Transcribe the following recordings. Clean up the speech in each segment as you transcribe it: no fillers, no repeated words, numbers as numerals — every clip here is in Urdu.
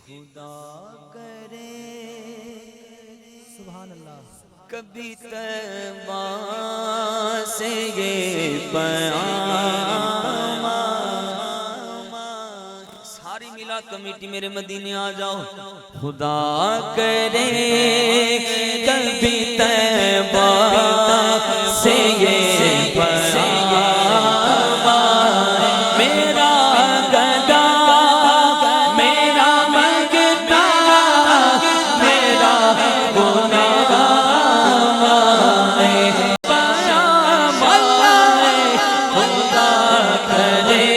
خدا کرے سبحان اللہ کبھی طیبہ سے یہ پیام ساری میلاد کمیٹی میرے مدینے آ جاؤ خدا کرے کبھی طیبہ سے یہ پیام میرا گدا میرا مگتا میرا گناہ پیام اللہ خدا کرے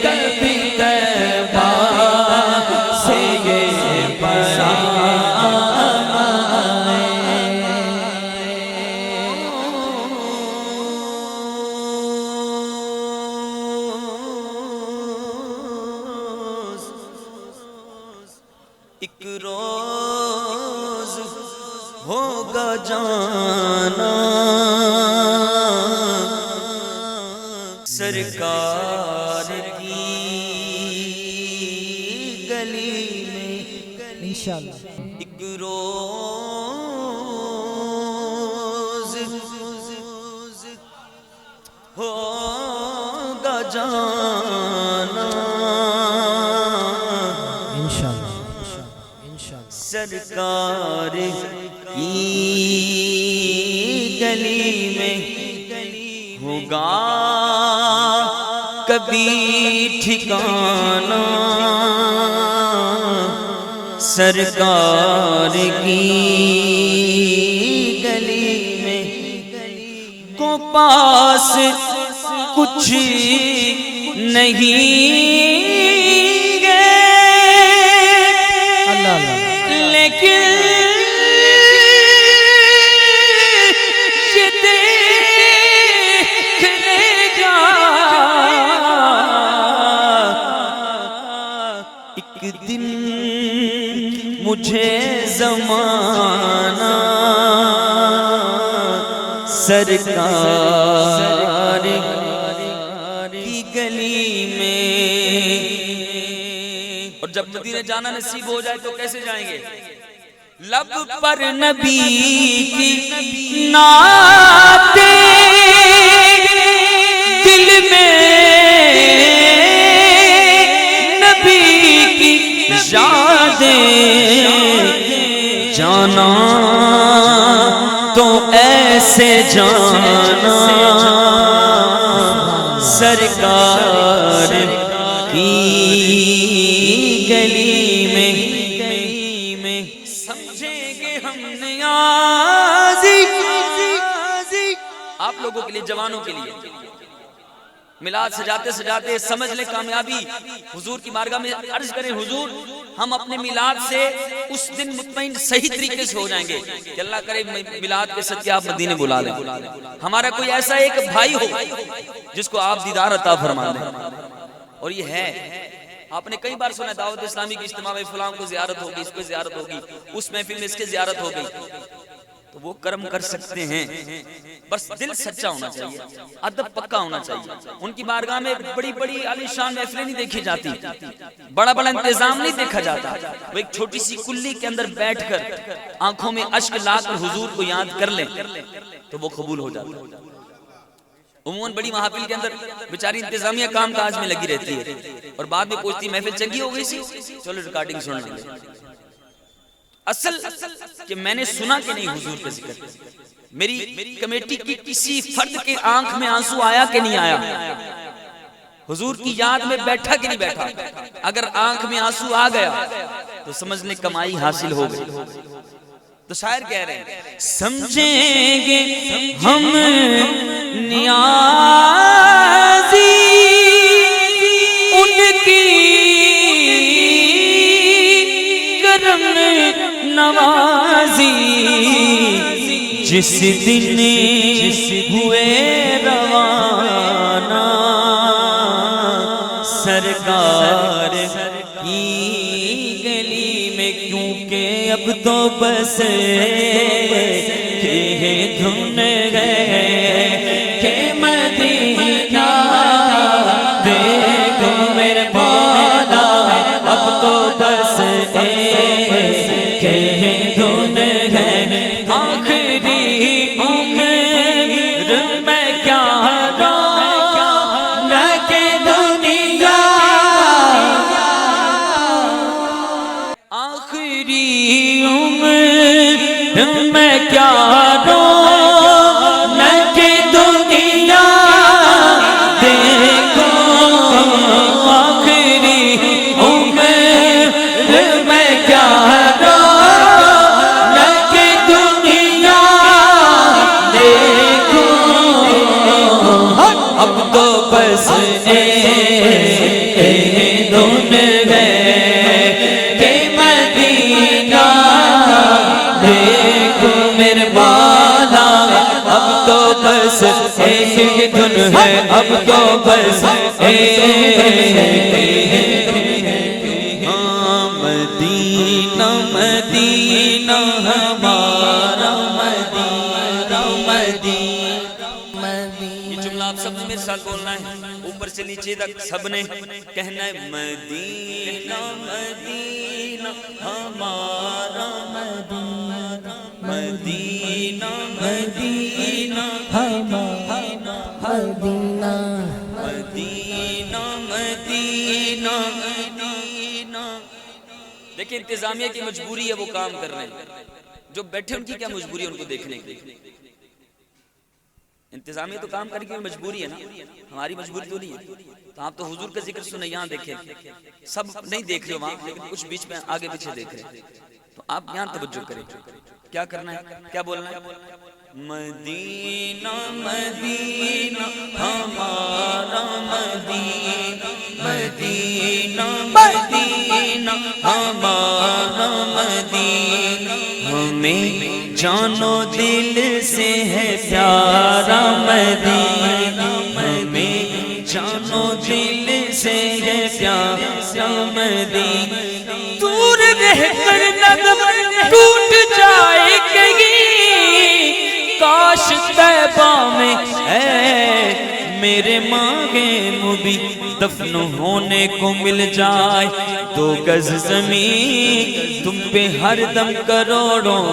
کبھی طیبہ سے یہ پیام ایک روز ہوگا جانا سرکار کی گلی میں انشاءاللہ ایک روز ہوگا جانا سرکار کی گلی میں ہوگا کبھی ٹھکانا سرکار کی گلی میں کو پاس کچھ نہیں لیکن یہ دیکھ لے گا ایک دن مجھے زمانہ سرکار کی گلی میں اور جب مدینے جانا نصیب ہو جائے تو کیسے جائیں گے لب پر نبی کی نعتیں دل میں نبی کی یادیں جانا تو ایسے جانا سرکار کی گلی میں سمجھیں گے ہم نیازی آپ لوگوں کے لیے جوانوں کے لیے میلاد سجاتے سجاتے سمجھ لیں کامیابی حضور کی بارگاہ میں عرض کریں حضور ہم اپنے میلاد سے اس دن مطمئن صحیح طریقے سے ہو جائیں گے کہ اللہ کرے میلاد کے صدقے آپ مدینے بلا لیں ہمارا کوئی ایسا ایک بھائی ہو جس کو آپ دیدار عطا فرما دیں اور یہ ہے آپ نے کئی بار سنا دعوت اسلامی کی اجتماع میں فلاں کو زیارت ہوگی اس کو زیارت ہوگی اس محفل میں اس کے زیارت ہو گئی تو وہ کرم کر سکتے ہیں بس دل سچا ہونا چاہیے ادب پکا ہونا چاہیے ان کی بارگاہ میں بڑی بڑی عالی شان محفلیں نہیں دیکھی جاتی بڑا بڑا انتظام نہیں دیکھا جاتا وہ ایک چھوٹی سی کلی کے اندر بیٹھ کر آنکھوں میں اشک لا کر حضور کو یاد کر لیں تو وہ قبول ہو جاتا عموماً بڑی محافل کے اندر بیچاری انتظامیہ کام کاج میں لگی رہتی ہے اور بعد میں پوچھتی محفل چنگی ہو گئی سی چلو ریکارڈنگ سن لیں اصل کہ میں نے سنا کہ نہیں حضور کا ذکر میری کمیٹی کی کسی فرد کے آنکھ میں آنسو آیا کہ نہیں آیا حضور کی یاد میں بیٹھا کہ نہیں بیٹھا اگر آنکھ میں آنسو آ گیا تو سمجھ لیں کمائی حاصل ہو گئی تو شاعر کہہ رہے ہیں سمجھیں گے ہم نیازی ان کی کرم نوازی جس دن ہوئے روانہ سرکار کی گلی میں کیونکہ اب تو بس کہ دھن گئے کہ مدینہ دیکھو میرے مولا اب تو بس میں کیا رونق دنیا دیکھو آخری عمر میں کیا رونق دنیا دیکھو اب تو بس دن گئے کہ مدینہ دیکھو میرے مولا اب تو بس ایک دن ہے اب تو بس مدینہ مدینہ ہمارا مدینہ مدینہ یہ جملہ آپ سب نے میرے ساتھ بولنا ہے اوپر سے نیچے تک سب نے کہنا ہے مدینہ مدینہ ہمارا مدینہ مدینہ مدینہ ہمارا مدینہ مدینہ مدینہ مدینہ دیکھیں انتظامیہ کی مجبوری ہے وہ کام کر رہے ہیں جو بیٹھے ان کی کیا مجبوری ہے ان کو دیکھنے کی انتظامیہ تو کام کرنے کی مجبوری ہے نا ہماری مجبوری تو نہیں ہے تو آپ تو حضور کا ذکر سنیں یہاں دیکھیں سب نہیں دیکھ رہے وہاں لیکن کچھ بیچ میں آگے پیچھے دیکھ رہے تو آپ یہاں توجہ کریں کیا کرنا ہے کیا بولنا ہے مدینہ مدینہ ہمارا مدینہ مدینہ مدینہ ہمارا مدینہ ہمیں جانو دل سے ہے پیارا مدینہ ہمیں جانو دل سے ہے پیارا مدینہ دور رہ کر نغم ٹوٹ جائے گی کاش طیبہ میں ہے میرے مانگے مبی دفن ہونے کو مل جائے 2 گز زمین تم پہ ہر دم کروڑوں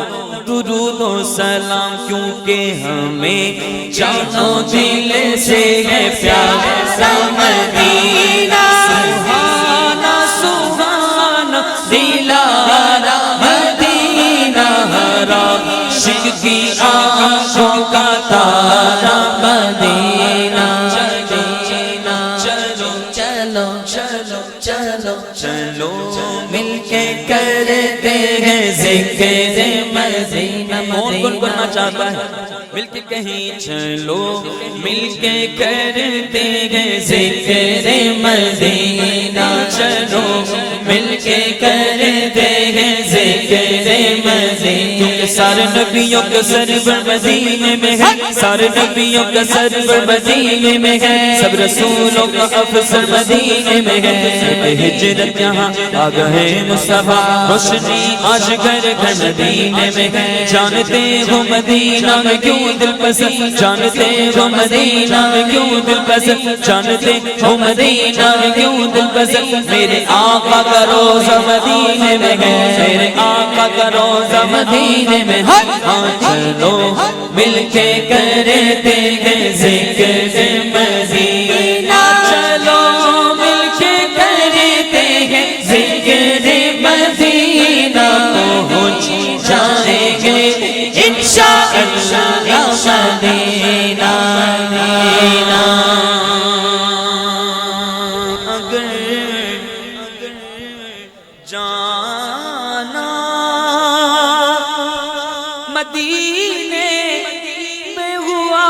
درود و سلام کیونکہ ہمیں جانو دل سے ہے پیارا مدینہ سبحانہ سبحانہ دلارا مدینہ حرام عشق کی آنکھوں کا تارا مدینہ چلو چلو چلو چلو چلو مل کے کرتے ہیں ذکر مدینہ کون کون کرنا چاہتا ہے مل کے کہیں چلو مل کے کرتے ہیں ذکر مدینہ چلو مل کے کرتے ہیں ذکر مدینہ کیونکہ سارے نبیوں کا سرور مدینے میں ہے سارے نبیوں کا سرور مدینے میں ہے سب رسولوں کا افسر مدینے میں ہے ہجرت یہاں آ گئے مصطفیٰ روشنی آج گھر گھر مدینے میں ہے جانتے ہو مدینہ میں کیوں دل پسند جانتے ہو مدینہ میں کیوں دل پسند جانتے ہو مدینہ میں کیوں دل پسند میرے آقا کا روزہ مدینے میں ہے میرے آقا کا روزہ مدینے میں ہے ہاں چلو مل کے کرتے ہیں ذکر مدینہ چلو مل کے کرتے ہیں ذکر مدینہ پہنچ جائیں گے انشاءاللہ مدینہ مدینہ اگر جانا مدینے میں ہوا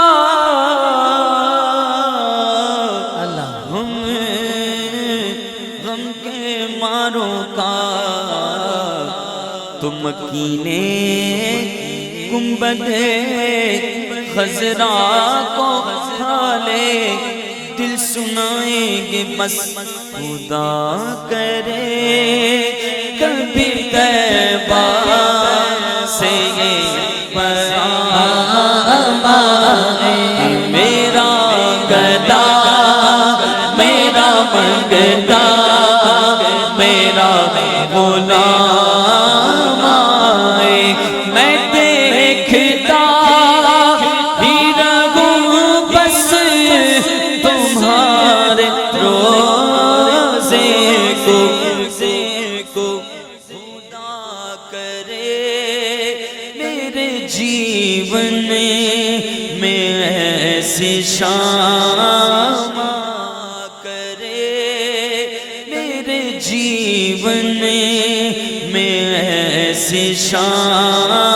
ہم غم کے ماروں کا تو مکینے گنبد خضرا کو کھالے دل سنائیں گے بس خدا کرے کبھی طیبہ سے یہ پیام آئے میرا گدا میرا منگتا میرا غلام آئے میں دیکھتا ہی رہوں بس تمہارے روزے کو خدا کرے میرے جیون میں ایسی شام کرے، میرے جیون میں ایسی شام